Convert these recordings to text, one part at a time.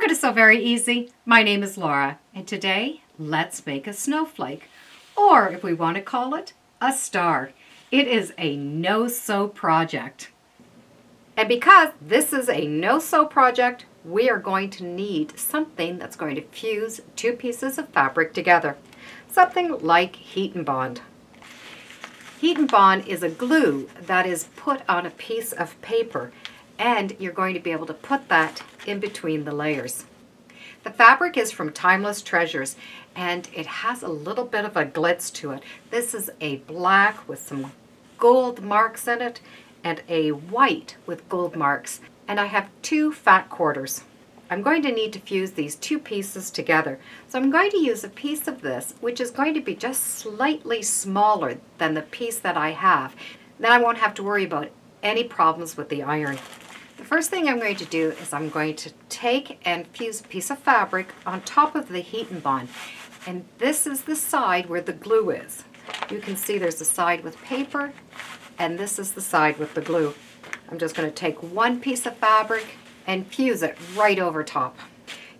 Welcome to So Very Easy. My name is Laura, and today let's make a snowflake, or if we want to call it, a star. It is a no-sew project. And because this is a no-sew project, we are going to need something that's going to fuse two pieces of fabric together. Something like heat and bond. Heat and bond is a glue that is put on a piece of paper, and you're going to be able to put that in between the layers. The fabric is from Timeless Treasures, and it has a little bit of a glitz to it. This is a black with some gold marks in it, and a white with gold marks. And I have two fat quarters. I'm going to need to fuse these two pieces together. So I'm going to use a piece of this, which is going to be just slightly smaller than the piece that I have. Then I won't have to worry about any problems with the iron. The first thing I'm going to do is I'm going to take and fuse a piece of fabric on top of the heat and bond. And this is the side where the glue is. You can see there's a side with paper, and this is the side with the glue. I'm just going to take one piece of fabric and fuse it right over top.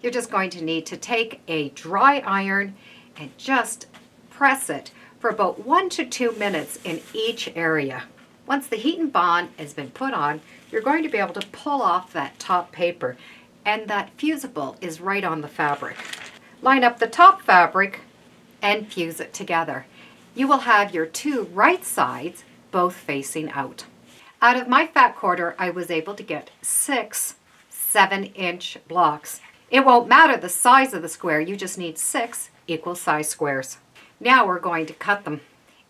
You're just going to need to take a dry iron and just press it for about 1 to 2 minutes in each area. Once the heat and bond has been put on, you're going to be able to pull off that top paper, and that fusible is right on the fabric. Line up the top fabric and fuse it together. You will have your two right sides both facing out. Out of my fat quarter, I was able to get 6 7-inch blocks. It won't matter the size of the square, you just need 6 equal size squares. Now we're going to cut them.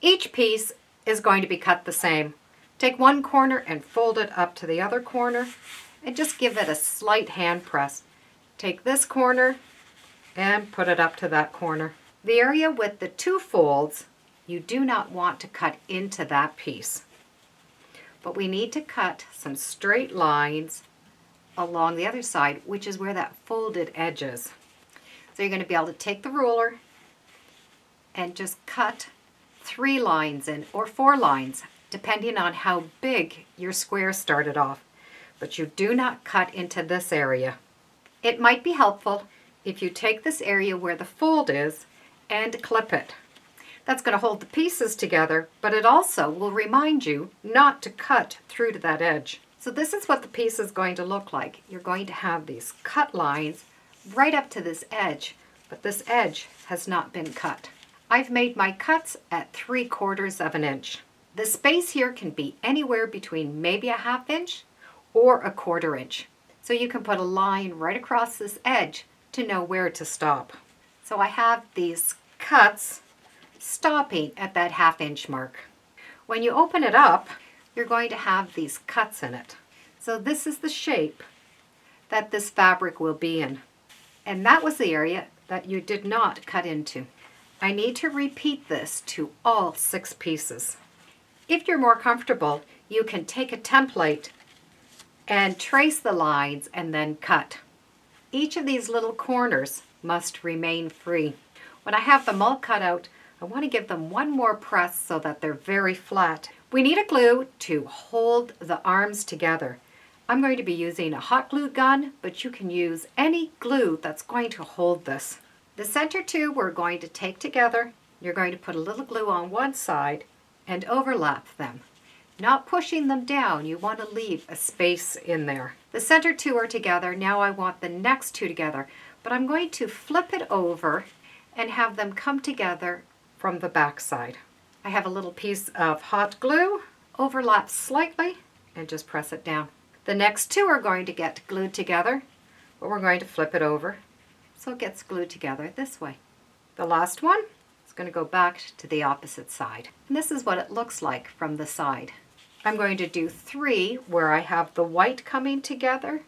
Each piece is going to be cut the same. Take one corner and fold it up to the other corner and just give it a slight hand press. Take this corner and put it up to that corner. The area with the two folds, you do not want to cut into that piece. But we need to cut some straight lines along the other side, which is where that folded edge is. So you're going to be able to take the ruler and just cut 3 lines in, or 4 lines, depending on how big your square started off. But you do not cut into this area. It might be helpful if you take this area where the fold is and clip it. That's going to hold the pieces together, but it also will remind you not to cut through to that edge. So this is what the piece is going to look like. You're going to have these cut lines right up to this edge, but this edge has not been cut. I've made my cuts at 3/4 of an inch. The space here can be anywhere between maybe a 1/2 inch or a 1/4 inch. So you can put a line right across this edge to know where to stop. So I have these cuts stopping at that 1/2 inch mark. When you open it up, you're going to have these cuts in it. So this is the shape that this fabric will be in. And that was the area that you did not cut into. I need to repeat this to all 6 pieces. If you're more comfortable, you can take a template and trace the lines and then cut. Each of these little corners must remain free. When I have them all cut out, I want to give them one more press so that they're very flat. We need a glue to hold the arms together. I'm going to be using a hot glue gun, but you can use any glue that's going to hold this. The center two we're going to take together. You're going to put a little glue on one side and overlap them. Not pushing them down, you want to leave a space in there. The center two are together. Now I want the next two together, but I'm going to flip it over and have them come together from the back side. I have a little piece of hot glue, overlap slightly, and just press it down. The next two are going to get glued together, but we're going to flip it over so it gets glued together this way. The last one is going to go back to the opposite side. And this is what it looks like from the side. I'm going to do 3 where I have the white coming together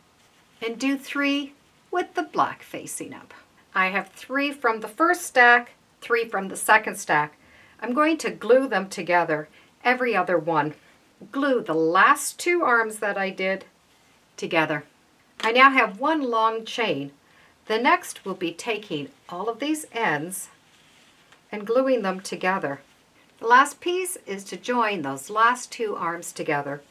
and do 3 with the black facing up. I have 3 from the first stack, 3 from the second stack. I'm going to glue them together, every other one. Glue the last 2 arms that I did together. I now have one long chain. The next will be taking all of these ends and gluing them together. The last piece is to join those last 2 arms together.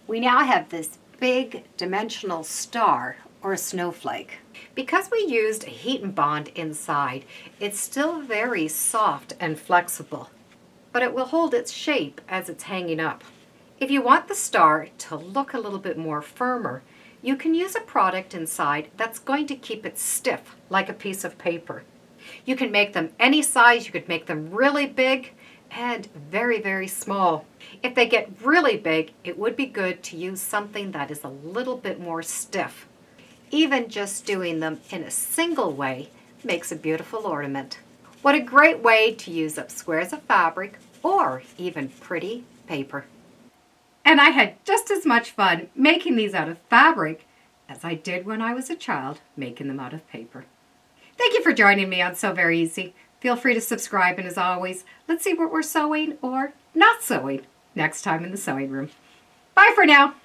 We now have this big dimensional star or a snowflake. Because we used a heat and bond inside, it's still very soft and flexible, but it will hold its shape as it's hanging up. If you want the star to look a little bit more firmer, you can use a product inside that's going to keep it stiff like a piece of paper. You can make them any size. You could make them really big and very, very small. If they get really big, it would be good to use something that is a little bit more stiff. Even just doing them in a single way makes a beautiful ornament. What a great way to use up squares of fabric or even pretty paper. And I had just as much fun making these out of fabric as I did when I was a child making them out of paper. Thank you for joining me on Sew Very Easy. Feel free to subscribe, and as always, let's see what we're sewing or not sewing next time in the sewing room. Bye for now.